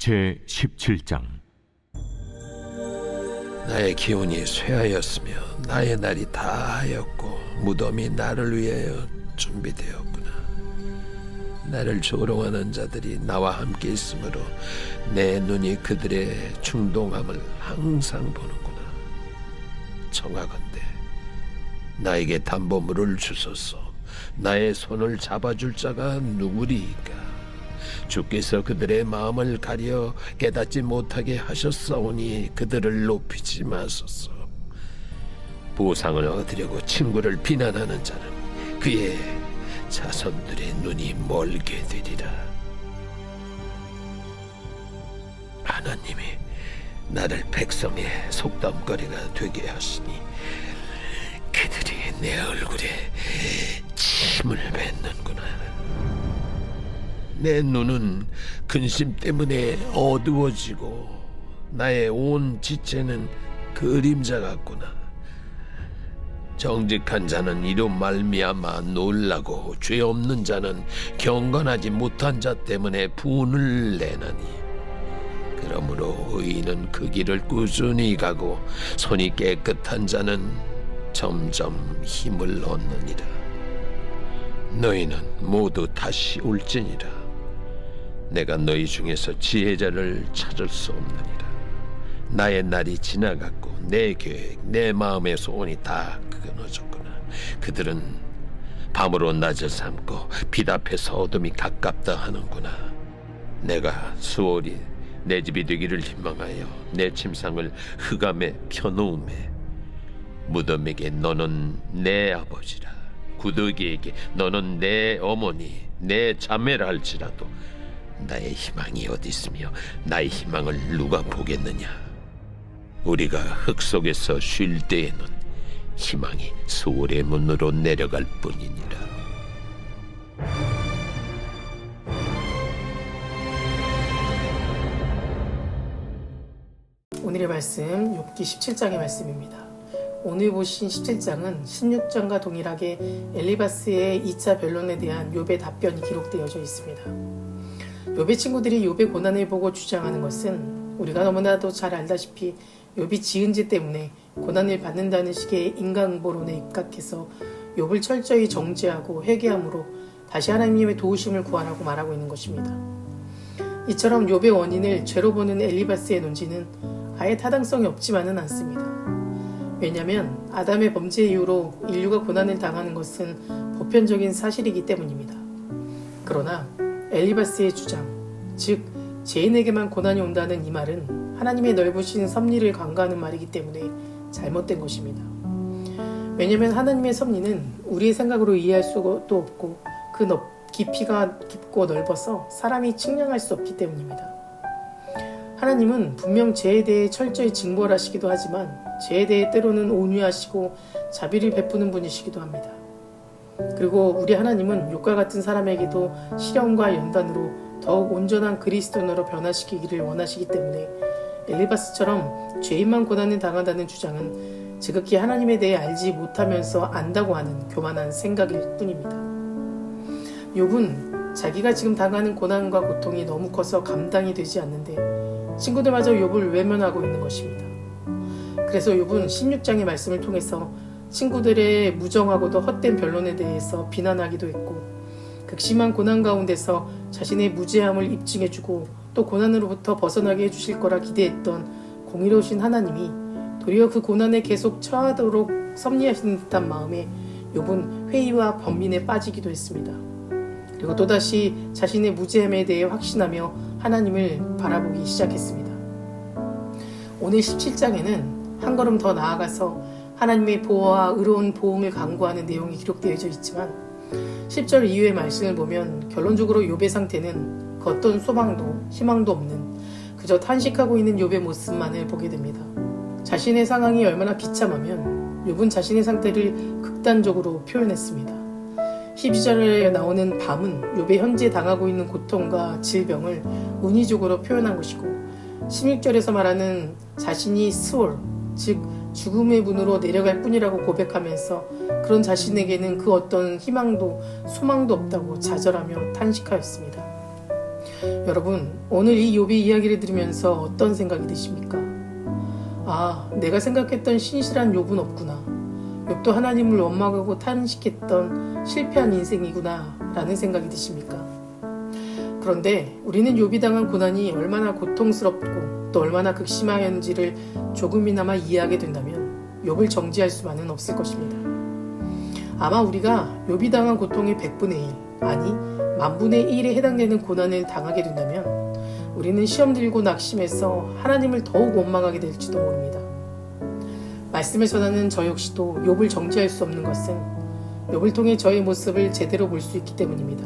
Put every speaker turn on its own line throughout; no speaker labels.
제17장.
나의 기운이 쇠하였으며 나의 날이 다하였고 무덤이 나를 위하여 준비되었구나. 나를 조롱하는 자들이 나와 함께 있으므로 내 눈이 그들의 충동함을 항상 보는구나. 청하건대 나에게 담보물을 주소서. 나의 손을 잡아줄 자가 누구리이까? 주께서 그들의 마음을 가려 깨닫지 못하게 하셨사오니 그들을 높이지 마소서. 보상을 얻으려고 친구를 비난하는 자는 그의 자손들의 눈이 멀게 되리라. 하나님이 나를 백성의 속담거리가 되게 하시니 그들이 내 얼굴에 침을 뱉는구나. 내 눈은 근심 때문에 어두워지고 나의 온 지체는 그림자 같구나. 정직한 자는 이로 말미암아 놀라고 죄 없는 자는 경건하지 못한 자 때문에 분을 내나니, 그러므로 의인은 그 길을 꾸준히 가고 손이 깨끗한 자는 점점 힘을 얻느니라. 너희는 모두 다시 올지니라. 내가 너희 중에서 지혜자를 찾을 수 없느니라. 나의 날이 지나갔고 내 계획, 내 마음의 소원이 다 끊어졌구나. 그들은 밤으로 낮을 삼고 빛 앞에서 어둠이 가깝다 하는구나. 내가 수월이 내 집이 되기를 희망하여 내 침상을 흑암에 펴놓음에, 무덤에게 너는 내 아버지라, 구더기에게 너는 내 어머니, 내 자매라 할지라도 나의 희망이 어디 있으며 나의 희망을 누가 보겠느냐? 우리가 흙 속에서 쉴 때에는 희망이 수월의 문으로 내려갈 뿐이니라.
오늘의 말씀 욥기 17장의 말씀입니다. 오늘 보신 17장은 16장과 동일하게 엘리바스의 2차 변론에 대한 욥의 답변이 기록되어져 있습니다. 욥의 친구들이 욥의 고난을 보고 주장하는 것은 우리가 너무나도 잘 알다시피 욥이 지은 죄 때문에 고난을 받는다는 식의 인간응보론에 입각해서 욥을 철저히 정죄하고 회개함으로 다시 하나님의 도우심을 구하라고 말하고 있는 것입니다. 이처럼 욥의 원인을 죄로 보는 엘리바스의 논지는 아예 타당성이 없지만은 않습니다. 왜냐하면 아담의 범죄 이후로 인류가 고난을 당하는 것은 보편적인 사실이기 때문입니다. 그러나 엘리바스의 주장, 즉 죄인에게만 고난이 온다는 이 말은 하나님의 넓으신 섭리를 간과하는 말이기 때문에 잘못된 것입니다. 왜냐하면 하나님의 섭리는 우리의 생각으로 이해할 수도 없고 그 깊이가 깊고 넓어서 사람이 측량할 수 없기 때문입니다. 하나님은 분명 죄에 대해 철저히 징벌하시기도 하지만 죄에 대해 때로는 온유하시고 자비를 베푸는 분이시기도 합니다. 그리고 우리 하나님은 욥과 같은 사람에게도 시련과 연단으로 더욱 온전한 그리스도인으로 변화시키기를 원하시기 때문에 엘리바스처럼 죄인만 고난을 당한다는 주장은 지극히 하나님에 대해 알지 못하면서 안다고 하는 교만한 생각일 뿐입니다. 욥은 자기가 지금 당하는 고난과 고통이 너무 커서 감당이 되지 않는데 친구들마저 욥을 외면하고 있는 것입니다. 그래서 욥은 16장의 말씀을 통해서 친구들의 무정하고도 헛된 변론에 대해서 비난하기도 했고, 극심한 고난 가운데서 자신의 무죄함을 입증해주고 또 고난으로부터 벗어나게 해주실 거라 기대했던 공의로우신 하나님이 도리어 그 고난에 계속 처하도록 섭리하시는 듯한 마음에 욥은 회의와 번민에 빠지기도 했습니다. 그리고 또다시 자신의 무죄함에 대해 확신하며 하나님을 바라보기 시작했습니다. 오늘 17장에는 한 걸음 더 나아가서 하나님의 보호와 의로운 보응을 강구하는 내용이 기록되어져 있지만 10절 이후의 말씀을 보면 결론적으로 욥의 상태는 그 어떤 소망도 희망도 없는 그저 탄식하고 있는 욥의 모습만을 보게 됩니다. 자신의 상황이 얼마나 비참하면 욥은 자신의 상태를 극단적으로 표현했습니다. 12절에 나오는 밤은 욥의 현재 당하고 있는 고통과 질병을 은유적으로 표현한 것이고 16절에서 말하는 자신이 스월, 즉 죽음의 문으로 내려갈 뿐이라고 고백하면서 그런 자신에게는 그 어떤 희망도 소망도 없다고 좌절하며 탄식하였습니다. 여러분, 오늘 이 욥의 이야기를 들으면서 어떤 생각이 드십니까? 아, 내가 생각했던 신실한 욥은 없구나. 욥도 하나님을 원망하고 탄식했던 실패한 인생이구나 라는 생각이 드십니까? 그런데 우리는 욥이 당한 고난이 얼마나 고통스럽고 또 얼마나 극심하였는지를 조금이나마 이해하게 된다면 욥을 정죄할 수만은 없을 것입니다. 아마 우리가 욥이 당한 고통의 100분의 1, 아니 만분의 1에 해당되는 고난을 당하게 된다면 우리는 시험 들고 낙심해서 하나님을 더욱 원망하게 될지도 모릅니다. 말씀을 전하는 저 역시도 욥을 정죄할 수 없는 것은 욥을 통해 저의 모습을 제대로 볼 수 있기 때문입니다.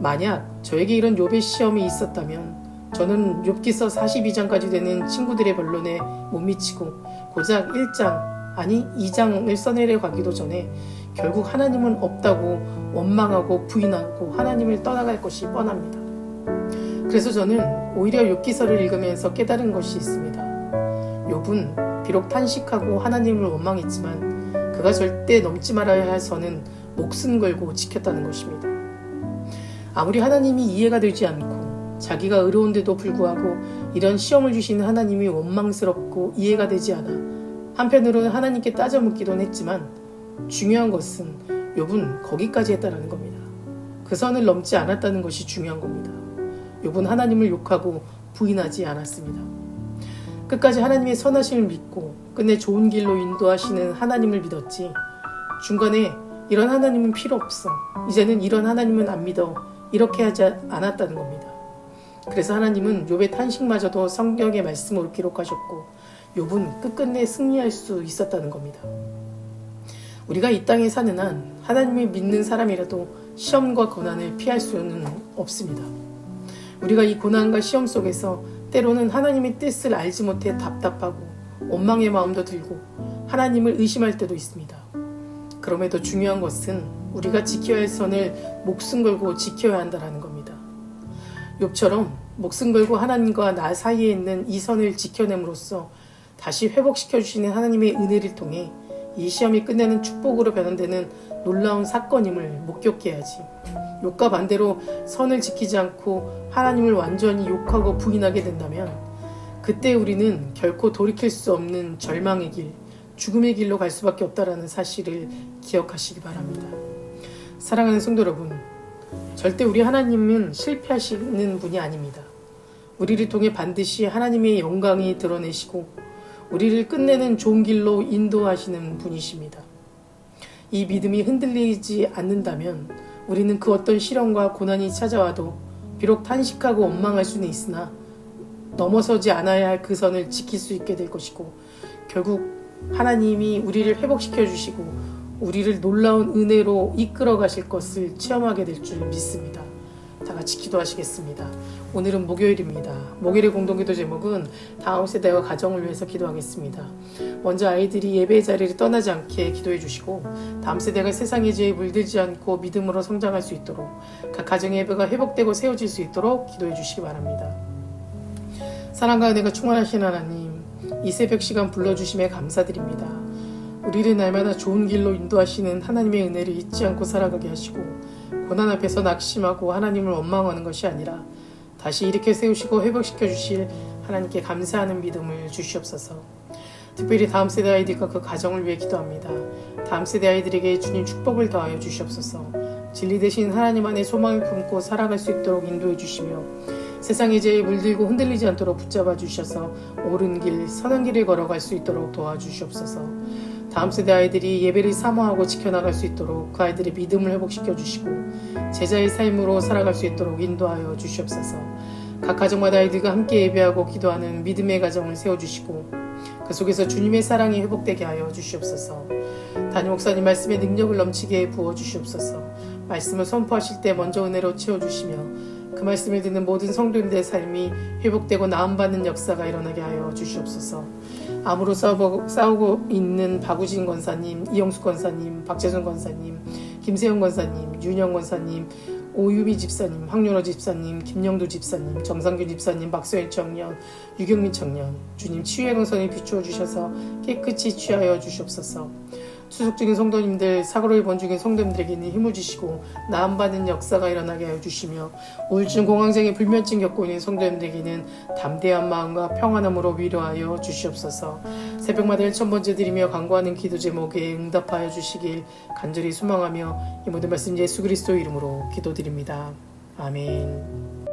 만약 저에게 이런 욥의 시험이 있었다면 저는 욥기서 42장까지 되는 친구들의 변론에 못 미치고 고작 1장 아니 2장을 써내려 가기도 전에 결국 하나님은 없다고 원망하고 부인하고 하나님을 떠나갈 것이 뻔합니다. 그래서 저는 오히려 욥기서를 읽으면서 깨달은 것이 있습니다. 욥은 비록 탄식하고 하나님을 원망했지만 그가 절대 넘지 말아야 할 선은 목숨 걸고 지켰다는 것입니다. 아무리 하나님이 이해가 되지 않고 자기가 의로운데도 불구하고 이런 시험을 주시는 하나님이 원망스럽고 이해가 되지 않아 한편으로는 하나님께 따져 묻기도 했지만 중요한 것은 욥은 거기까지 했다는 겁니다. 그 선을 넘지 않았다는 것이 중요한 겁니다. 욥은 하나님을 욕하고 부인하지 않았습니다. 끝까지 하나님의 선하심을 믿고 끝내 좋은 길로 인도하시는 하나님을 믿었지 중간에 이런 하나님은 필요 없어, 이제는 이런 하나님은 안 믿어 이렇게 하지 않았다는 겁니다. 그래서 하나님은 욥의 탄식마저도 성경의 말씀으로 기록하셨고 욥은 끝끝내 승리할 수 있었다는 겁니다. 우리가 이 땅에 사는 한 하나님을 믿는 사람이라도 시험과 고난을 피할 수는 없습니다. 우리가 이 고난과 시험 속에서 때로는 하나님의 뜻을 알지 못해 답답하고 원망의 마음도 들고 하나님을 의심할 때도 있습니다. 그럼에도 중요한 것은 우리가 지켜야 할 선을 목숨 걸고 지켜야 한다는 겁니다. 욥처럼 목숨 걸고 하나님과 나 사이에 있는 이 선을 지켜냄으로써 다시 회복시켜 주시는 하나님의 은혜를 통해 이 시험이 끝내는 축복으로 변환되는 놀라운 사건임을 목격해야 하지. 욥과 반대로 선을 지키지 않고 하나님을 완전히 욕하고 부인하게 된다면 그때 우리는 결코 돌이킬 수 없는 절망의 길, 죽음의 길로 갈 수밖에 없다는 사실을 기억하시기 바랍니다. 사랑하는 성도 여러분, 절대 우리 하나님은 실패하시는 분이 아닙니다. 우리를 통해 반드시 하나님의 영광이 드러내시고 우리를 끝내는 좋은 길로 인도하시는 분이십니다. 이 믿음이 흔들리지 않는다면 우리는 그 어떤 시련과 고난이 찾아와도 비록 탄식하고 원망할 수는 있으나 넘어서지 않아야 할 그 선을 지킬 수 있게 될 것이고 결국 하나님이 우리를 회복시켜 주시고 우리를 놀라운 은혜로 이끌어 가실 것을 체험하게 될 줄 믿습니다. 다 같이 기도하시겠습니다. 오늘은 목요일입니다. 목요일의 공동기도 제목은 다음 세대와 가정을 위해서 기도하겠습니다. 먼저 아이들이 예배의 자리를 떠나지 않게 기도해 주시고 다음 세대가 세상의 죄에 물들지 않고 믿음으로 성장할 수 있도록 각 가정의 예배가 회복되고 세워질 수 있도록 기도해 주시기 바랍니다. 사랑과 은혜가 충만하신 하나님, 이 새벽 시간 불러주심에 감사드립니다. 우리를 날마다 좋은 길로 인도하시는 하나님의 은혜를 잊지 않고 살아가게 하시고 고난 앞에서 낙심하고 하나님을 원망하는 것이 아니라 다시 일으켜 세우시고 회복시켜 주실 하나님께 감사하는 믿음을 주시옵소서. 특별히 다음 세대 아이들과 그 가정을 위해 기도합니다. 다음 세대 아이들에게 주님 축복을 더하여 주시옵소서. 진리 되신 하나님 안에 소망을 품고 살아갈 수 있도록 인도해 주시며 세상의 죄에 물들고 흔들리지 않도록 붙잡아 주셔서 옳은 길, 선한 길을 걸어갈 수 있도록 도와주시옵소서. 다음 세대 아이들이 예배를 사모하고 지켜나갈 수 있도록 그 아이들의 믿음을 회복시켜 주시고 제자의 삶으로 살아갈 수 있도록 인도하여 주시옵소서. 각 가정마다 아이들과 함께 예배하고 기도하는 믿음의 가정을 세워주시고 그 속에서 주님의 사랑이 회복되게 하여 주시옵소서. 담임 목사님 말씀의 능력을 넘치게 부어주시옵소서. 말씀을 선포하실 때 먼저 은혜로 채워주시며 그 말씀을 듣는 모든 성도님들의 삶이 회복되고 나음받는 역사가 일어나게 하여 주시옵소서. 암으로 싸우고 있는 박우진 권사님, 이영숙 권사님, 박재준 권사님, 김세영 권사님, 윤영 권사님, 오유미 집사님, 황윤호 집사님, 김영도 집사님, 정상균 집사님, 박소연 청년, 유경민 청년, 주님 치유의 동선에 비추어 주셔서 깨끗이 취하여 주시옵소서. 추석 중인 성도님들, 사고를 입원 중인 성도님들에게는 힘을 주시고 나음받는 역사가 일어나게 하여 주시며, 우울증, 공황장애, 불면증 겪고 있는 성도님들에게는 담대한 마음과 평안함으로 위로하여 주시옵소서. 새벽마다 1000번째 드리며 간구하는 기도 제목에 응답하여 주시길 간절히 소망하며 이 모든 말씀 예수 그리스도 이름으로 기도드립니다. 아멘.